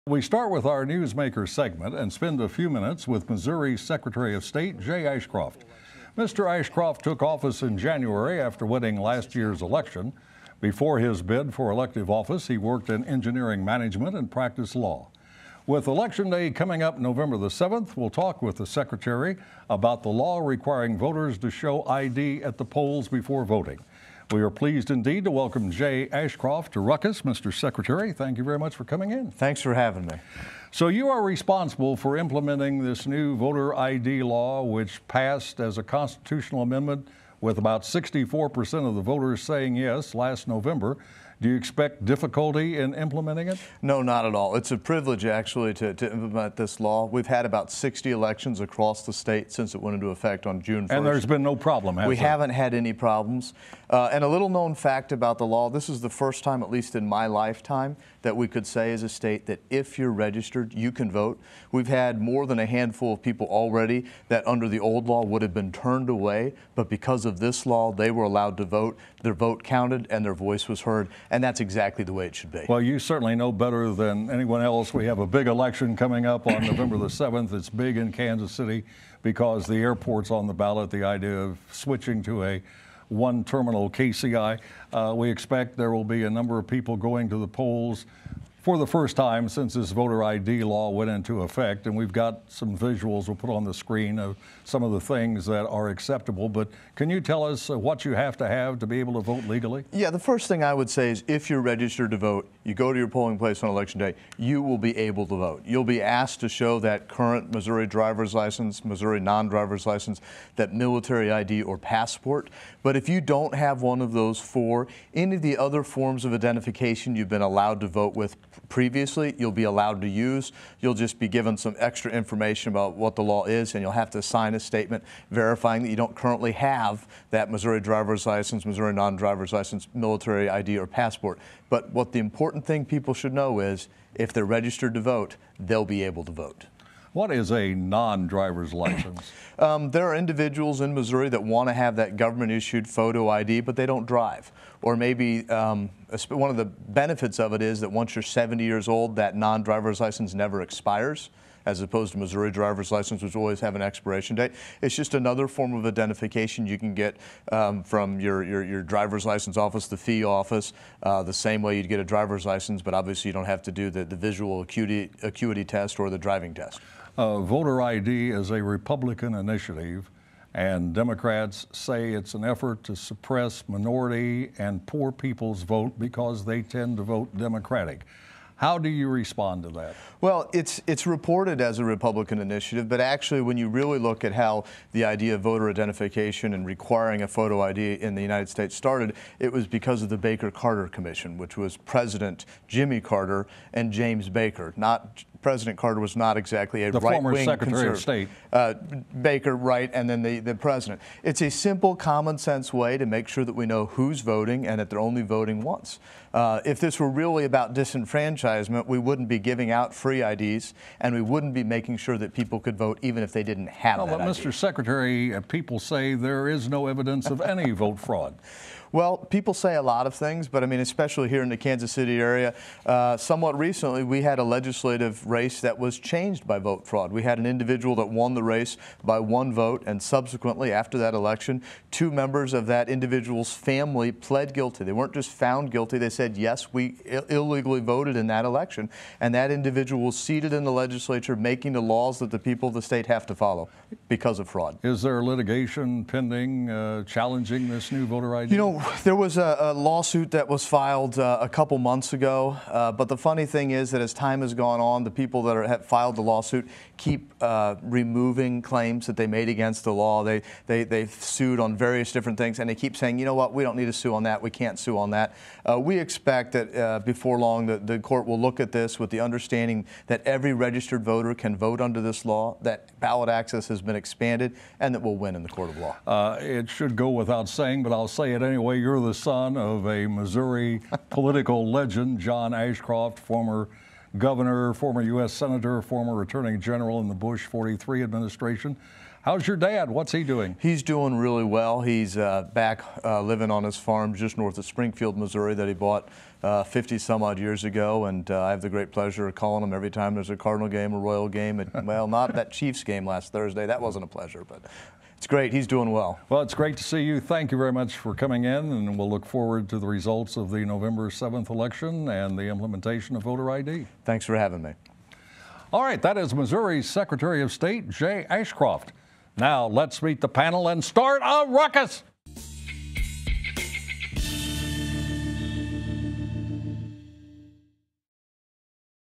We start with our Newsmaker segment and spend a few minutes with Missouri Secretary of State Jay Ashcroft. Mr. Ashcroft took office in January after winning last year's election. Before his bid for elective office, he worked in engineering management and practiced law. With Election Day coming up November the 7th, we'll talk with the Secretary about the law requiring voters to show ID at the polls before voting. We are pleased indeed to welcome Jay Ashcroft to Ruckus. Mr. Secretary, thank you very much for coming in. Thanks for having me. So you are responsible for implementing this new voter ID law, which passed as a constitutional amendment with about 64% of the voters saying yes last November. Do you expect difficulty in implementing it? No, not at all. It's a privilege, actually, to implement this law. We've had about 60 elections across the state since it went into effect on June 1st. And there's been no problem, has We there? haven't had any problems. And a little known fact about the law, this is the first time, at least in my lifetime, that we could say as a state that if you're registered, you can vote. We've had more than a handful of people already that under the old law would have been turned away, but because of this law, they were allowed to vote. Their vote counted and their voice was heard, and that's exactly the way it should be. Well, you certainly know better than anyone else. We have a big election coming up on November the 7th. It's big in Kansas City because the airport's on the ballot, the idea of switching to a one-terminal KCI. We expect there will be a number of people going to the polls for the first time since this voter ID law went into effect, and we've got some visuals we'll put on the screen of some of the things that are acceptable. But can you tell us what you have to be able to vote legally? Yeah, the first thing I would say is if you're registered to vote, you go to your polling place on Election Day, you will be able to vote. You'll be asked to show that current Missouri driver's license, Missouri non-driver's license, that military ID or passport. But if you don't have one of those four, any of the other forms of identification you've been allowed to vote with previously, you'll be allowed to use. You'll just be given some extra information about what the law is, and you'll have to sign a statement verifying that you don't currently have that Missouri driver's license, Missouri non-driver's license, military ID, or passport. But what the important thing people should know is if they're registered to vote, they'll be able to vote. What is a non-driver's license? There are individuals in Missouri that want to have that government-issued photo ID, but they don't drive. Or maybe one of the benefits of it is that once you're 70 years old, that non-driver's license never expires, as opposed to Missouri driver's license, which always have an expiration date. It's just another form of identification you can get from your driver's license office, the fee office, the same way you'd get a driver's license, but obviously you don't have to do the visual acuity test or the driving test. Voter ID is a Republican initiative, and Democrats say it's an effort to suppress minority and poor people's vote because they tend to vote Democratic. How do you respond to that? Well, it's reported as a Republican initiative, but actually when you really look at how the idea of voter identification and requiring a photo ID in the United States started, it was because of the Baker-Carter Commission, which was President Jimmy Carter and James Baker. President Carter was not exactly a right-wing former Secretary of State. Baker, right, and then the president. It's a simple, common-sense way to make sure that we know who's voting and that they're only voting once. If this were really about disenfranchisement, we wouldn't be giving out free IDs, and we wouldn't be making sure that people could vote even if they didn't have that but ID. Mr. Secretary, people say there is no evidence of any vote fraud. Well, people say a lot of things, but I mean, especially here in the Kansas City area, somewhat recently we had a legislative race that was changed by vote fraud. We had an individual that won the race by one vote, and subsequently, after that election, 2 members of that individual's family pled guilty. They weren't just found guilty, they said, yes, we illegally voted in that election, and that individual was seated in the legislature making the laws that the people of the state have to follow because of fraud. Is there litigation pending challenging this new voter ID? You know, there was a lawsuit that was filed a couple months ago, but the funny thing is that as time has gone on, the people that have filed the lawsuit keep removing claims that they made against the law. They've sued on various different things, and they keep saying, you know what, we don't need to sue on that, we can't sue on that. We expect that before long the court will look at this with the understanding that every registered voter can vote under this law, that ballot access has been expanded, and that we'll win in the court of law. It should go without saying, but I'll say it anyway. You're the son of a Missouri political legend, John Ashcroft, former governor, former U.S. senator, former attorney general in the Bush 43 administration. How's your dad? What's he doing? He's doing really well. He's back living on his farm just north of Springfield, Missouri, that he bought 50 some odd years ago. And I have the great pleasure of calling him every time there's a Cardinal game, a Royal game. Well, not that Chiefs game last Thursday. That wasn't a pleasure, but it's great. He's doing well. Well, it's great to see you. Thank you very much for coming in, and we'll look forward to the results of the November 7th election and the implementation of voter ID. Thanks for having me. All right, that is Missouri's Secretary of State, Jay Ashcroft. Now let's meet the panel and start a ruckus.